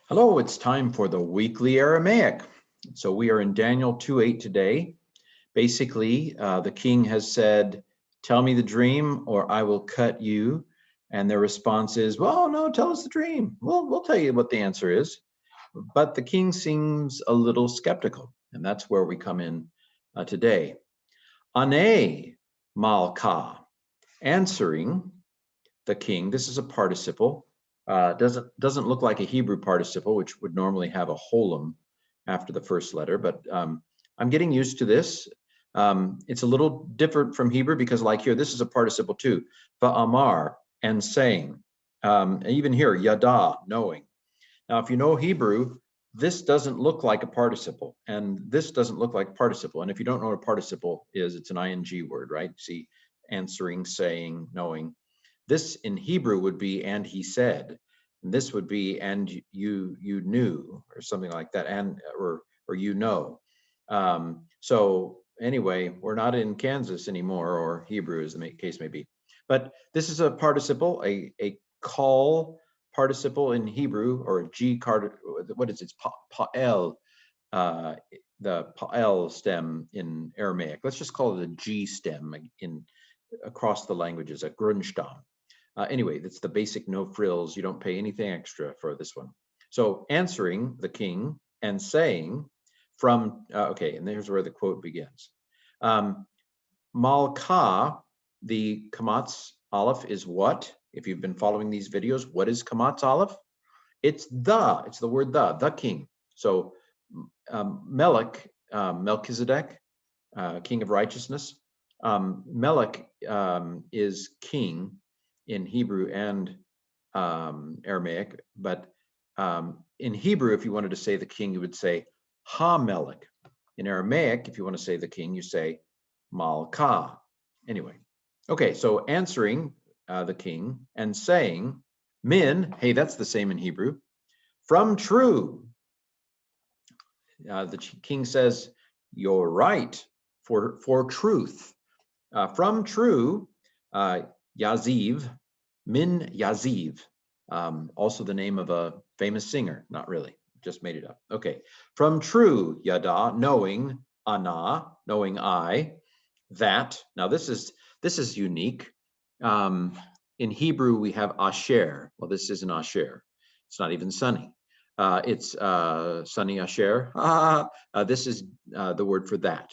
Hello, it's time for the weekly Aramaic. So we are in Daniel 2:8 today. Basically, the king has said, tell me the dream or I will cut you. And their response is, well, no, tell us the dream. We'll tell you what the answer is. But the king seems a little skeptical, and that's where we come in today. Ane malka, answering the king. This is a participle. Doesn't look like a Hebrew participle, which would normally have a holum after the first letter, but I'm getting used to this. It's a little different from Hebrew because, like here, this is a participle too. Va'amar, and saying. Even here, yada, knowing. Now, if you know Hebrew, this doesn't look like a participle, and this doesn't look like a participle. And if you don't know what a participle is, it's an ing word, right? See, answering, saying, knowing. This in Hebrew would be, and he said. And this would be, and you knew, or something like that, and or you know. So anyway, we're not in Kansas anymore, or Hebrew as the case may be. But this is a participle, a call participle in Hebrew, or a G card. What is it? It's pa'el, the pa'el stem in Aramaic. Let's just call it a G stem in across the languages, a Grundstamm. Anyway, that's the basic no frills. You don't pay anything extra for this one. So answering the king and saying from, okay, and here's where the quote begins. Malka, the Kamatz Aleph is what? If you've been following these videos, what is Kamatz Aleph? It's the word the king. So Melech, Melchizedek, king of righteousness. Melech is king in Hebrew and Aramaic, but in Hebrew, if you wanted to say the king, you would say Ha-Melech. In Aramaic, if you want to say the king, you say Malka. Anyway, okay, so answering the king and saying, min, hey, that's the same in Hebrew, from true. The king says, you're right, for truth. From true, Yaziv, Min Yaziv, also the name of a famous singer, not really, just made it up. Okay, from true, Yada, knowing, Ana, knowing I, that. Now this is unique. In Hebrew, we have Asher. Well, this isn't Asher. It's not even sunny. It's sunny Asher. This is the word for that,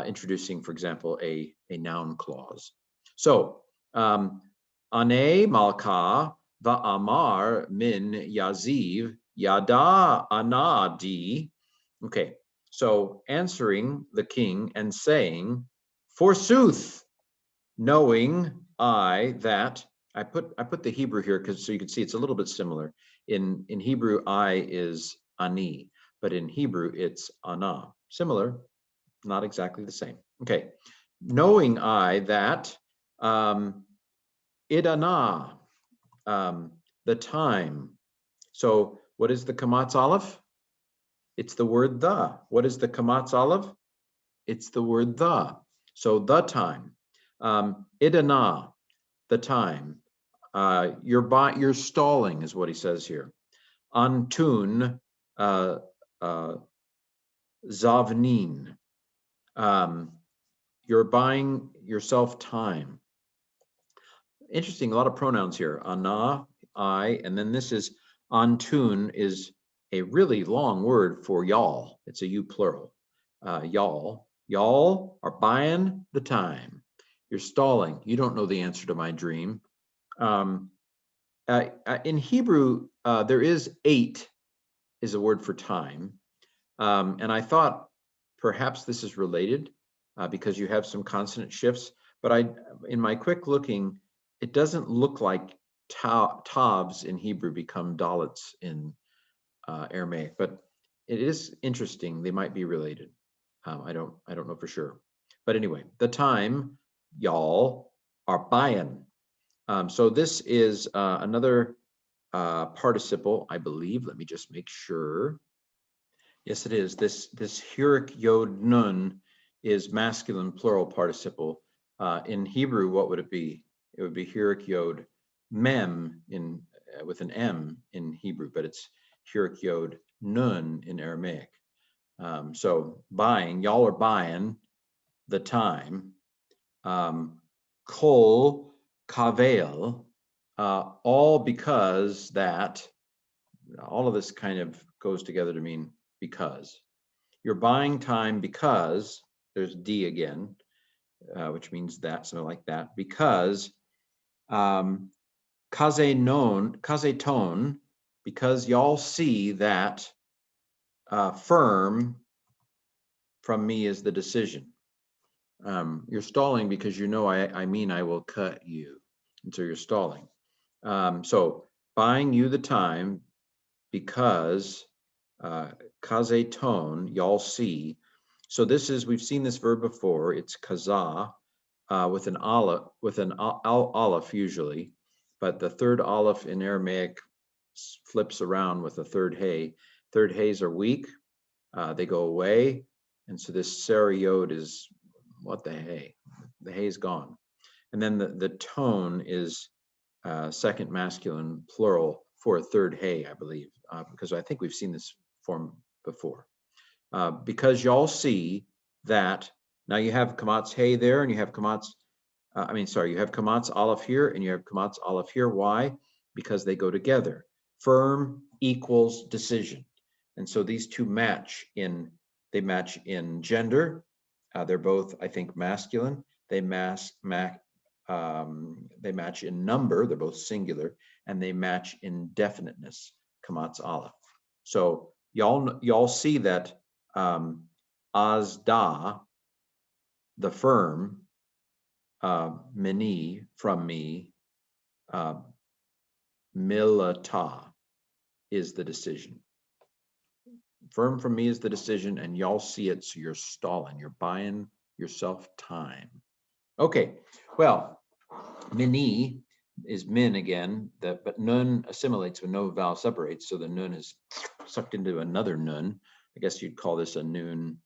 introducing, for example, a noun clause. So, Ane Malka Va'amar Min Yaziv Yada Anadi. Okay, so answering the king and saying, forsooth, knowing I that. I put the Hebrew here because so you can see it's a little bit similar. In Hebrew, I is ani, but in Hebrew it's ana. Similar, not exactly the same. Okay, knowing I that idana, the time. So what is the Kamatz Aleph? It's the word the. What is the Kamatz Aleph? It's the word the. So the time. Idana, the time. You're stalling is what he says here. Antun, zavnin. You're buying yourself time. Interesting, a lot of pronouns here. Ana, I, and then this is antun is a really long word for y'all. It's a you plural. Y'all are buying the time. You're stalling. You don't know the answer to my dream. In Hebrew, there is 8 is a word for time. And I thought perhaps this is related because you have some consonant shifts, but in my quick looking, it doesn't look like tavs in Hebrew become dalits in Aramaic, but it is interesting. They might be related. I don't know for sure. But anyway, the time, y'all are buying. So this is another participle, I believe. Let me just make sure. Yes, it is. This hirik yod nun is masculine plural participle. In Hebrew, what would it be? It would be hirik yod mem with an M in Hebrew, but it's Hirik Yod Nun in Aramaic. So buying, y'all are buying the time. Kol kavel, all because that, all of this kind of goes together to mean because. You're buying time because, there's D again, which means that, something like that, because kazeton, because y'all see that firm from me is the decision. You're stalling because you know I mean I will cut you, and so you're stalling. So buying you the time because kazeton, y'all see. So this is, we've seen this verb before. It's kazah with an aleph, aleph usually, but the third aleph in Aramaic flips around with a third hay. Third hays are weak, they go away, and so this sariyod is what the hay. The hay's gone, and then the tone is second masculine plural for a third hay, I believe, because I think we've seen this form before. Because y'all see that now you have kamatz hay there, and you have kamatz, you have kamatz aleph here, and you have kamatz aleph here. Why? Because they go together. Firm equals decision, and so these two match in gender. They're both, I think, masculine. They match in number. They're both singular, and they match in definiteness. Kamatz aleph. So y'all see that azda, the firm, mini, from me, milata is the decision. Firm from me is the decision, and y'all see it, so you're stalling. You're buying yourself time. Okay, well, mini is min again, but nun assimilates when no vowel separates, so the nun is sucked into another nun. I guess you'd call this a nun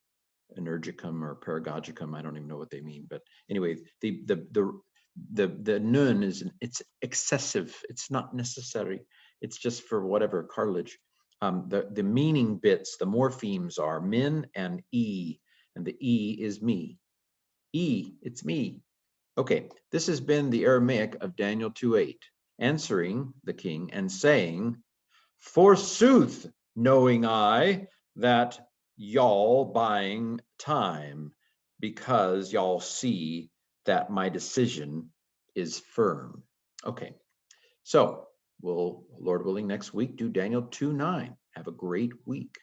energicum or paragogicum. I don't even know what they mean, but anyway, the nun is, it's excessive. It's not necessary. It's just for whatever cartilage. The meaning bits, the morphemes are min and e, and the e is me. E, it's me. Okay, this has been the Aramaic of Daniel 2:8, answering the king and saying, forsooth, knowing I that y'all buying time, because y'all see that my decision is firm. Okay, so we'll, Lord willing, next week do Daniel 2:9. Have a great week.